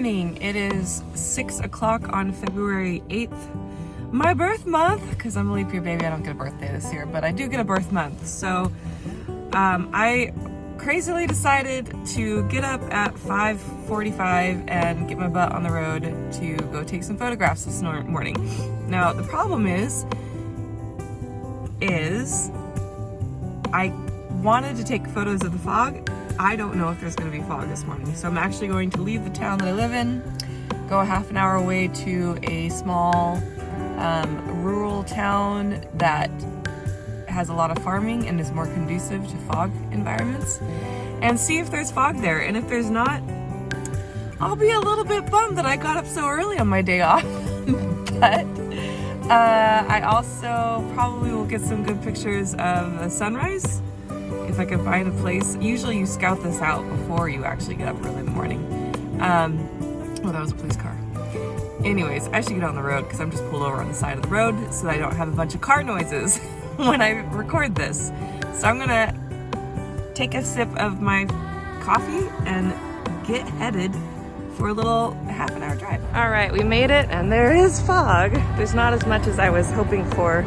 morning. It is 6 o'clock on February 8th. My birth month, because I'm a leap year baby, I don't get a birthday this year, but I do get a birth month. So I crazily decided to get up at 5:45 and get my butt on the road to go take some photographs this morning. Now, the problem is I wanted to take photos of the fog. I don't know if there's going to be fog this morning, so I'm actually going to leave the town that I live in, go a half an hour away to a small rural town that has a lot of farming and is more conducive to fog environments, and see if there's fog there. And if there's not, I'll be a little bit bummed that I got up so early on my day off. But I also probably will get some good pictures of a sunrise if I can find a place. Usually you scout this out before you actually get up early in the morning. Oh, that was a police car. Anyways, I should get on the road because I'm just pulled over on the side of the road so that I don't have a bunch of car noises when I record this. So I'm gonna take a sip of my coffee and get headed for a little half an hour drive. All right, we made it, and there is fog. There's not as much as I was hoping for,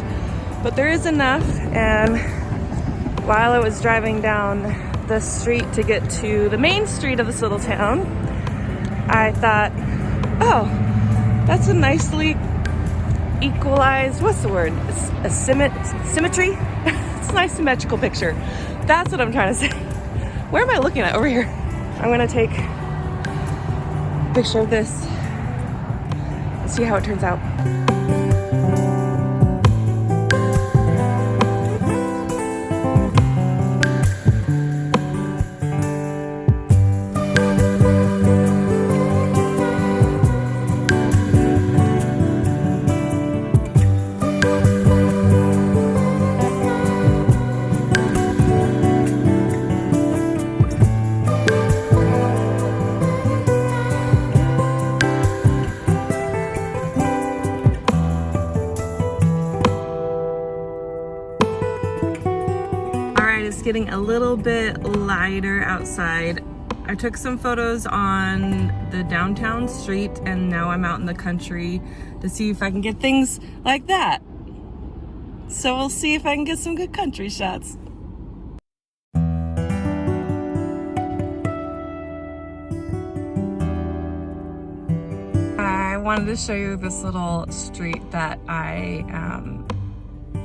but there is enough. And while I was driving down the street to get to the main street of this little town, I thought, oh, that's a nicely equalized, what's the word? A symmetry? It's a nice symmetrical picture. That's what I'm trying to say. Where am I looking at? Over here. I'm gonna take a picture of this and see how it turns out. It's getting a little bit lighter outside. I took some photos on the downtown street, and now I'm out in the country to see if I can get things like that. So we'll see if I can get some good country shots. I wanted to show you this little street that I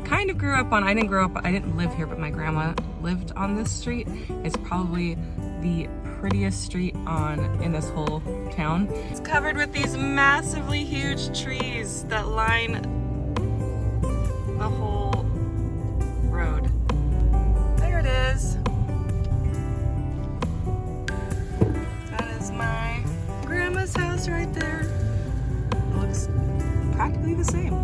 kind of grew up on. I didn't live here, but my grandma lived on this street. It's probably the prettiest street in this whole town. It's covered with these massively huge trees that line the whole road. There it is. That is my grandma's house right there. It looks practically the same.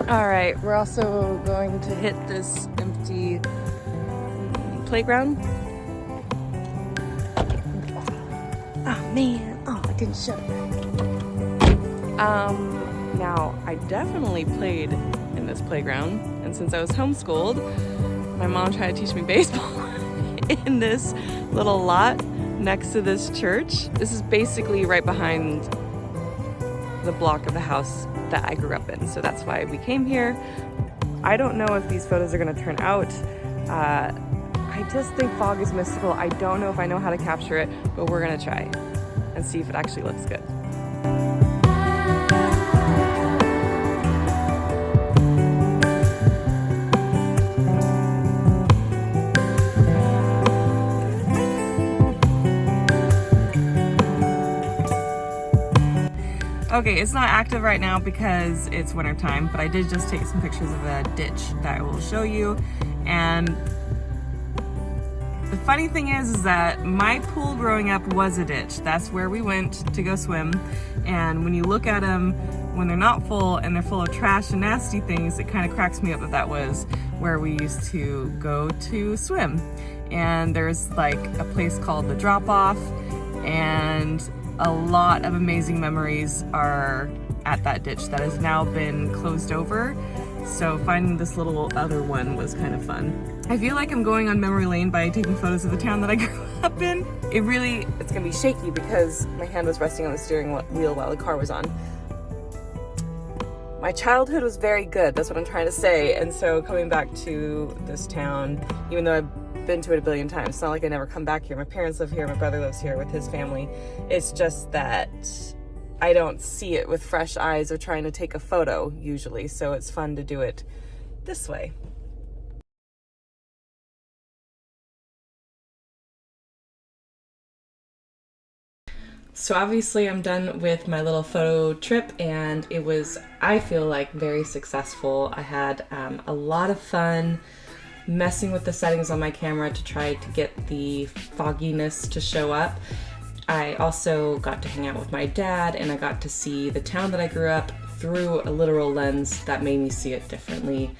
All right, we're also going to hit this empty playground. Oh man, I didn't shut it. Now I definitely played in this playground, and since I was homeschooled, my mom tried to teach me baseball in this little lot next to this church. This is basically right behind the block of the house that I grew up in, so that's why we came here. I don't know if these photos are gonna turn out. I just think fog is mystical. I don't know if I know how to capture it, but we're gonna try and see if it actually looks good. Okay, it's not active right now because it's winter time, but I did just take some pictures of a ditch that I will show you. And the funny thing is that my pool growing up was a ditch. That's where we went to go swim. And when you look at them, when they're not full and they're full of trash and nasty things, it kind of cracks me up that was where we used to go to swim. And there's like a place called the Drop Off, and a lot of amazing memories are at that ditch that has now been closed over. So finding this little other one was kind of fun. I feel like I'm going on memory lane by taking photos of the town that I grew happen. It's gonna be shaky because my hand was resting on the steering wheel while the car was on. My childhood was very good, that's what I'm trying to say. And so coming back to this town, even though I've been to it a billion times, it's not like I never come back here. My parents live here, my brother lives here with his family. It's just that I don't see it with fresh eyes or trying to take a photo usually. So it's fun to do it this way. So obviously I'm done with my little photo trip, and it was, I feel like, very successful. I had a lot of fun messing with the settings on my camera to try to get the fogginess to show up. I also got to hang out with my dad, and I got to see the town that I grew up through a literal lens that made me see it differently.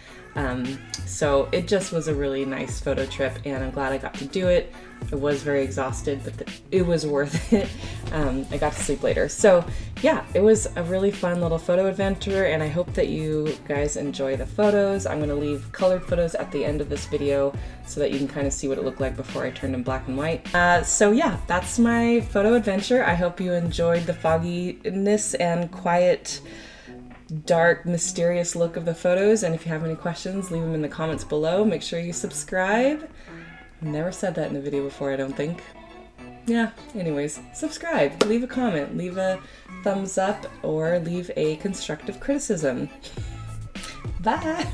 So it just was a really nice photo trip, and I'm glad I got to do it. I was very exhausted, but it was worth it. I got to sleep later. So yeah, it was a really fun little photo adventure, and I hope that you guys enjoy the photos. I'm gonna leave colored photos at the end of this video so that you can kind of see what it looked like before I turned in black and white. So yeah, that's my photo adventure. I hope you enjoyed the fogginess and quiet, dark, mysterious look of the photos, and if you have any questions, leave them in the comments below. Make sure you subscribe. Never said that in a video before, I don't think. Yeah, anyways, subscribe, leave a comment, leave a thumbs up, or leave a constructive criticism. Bye!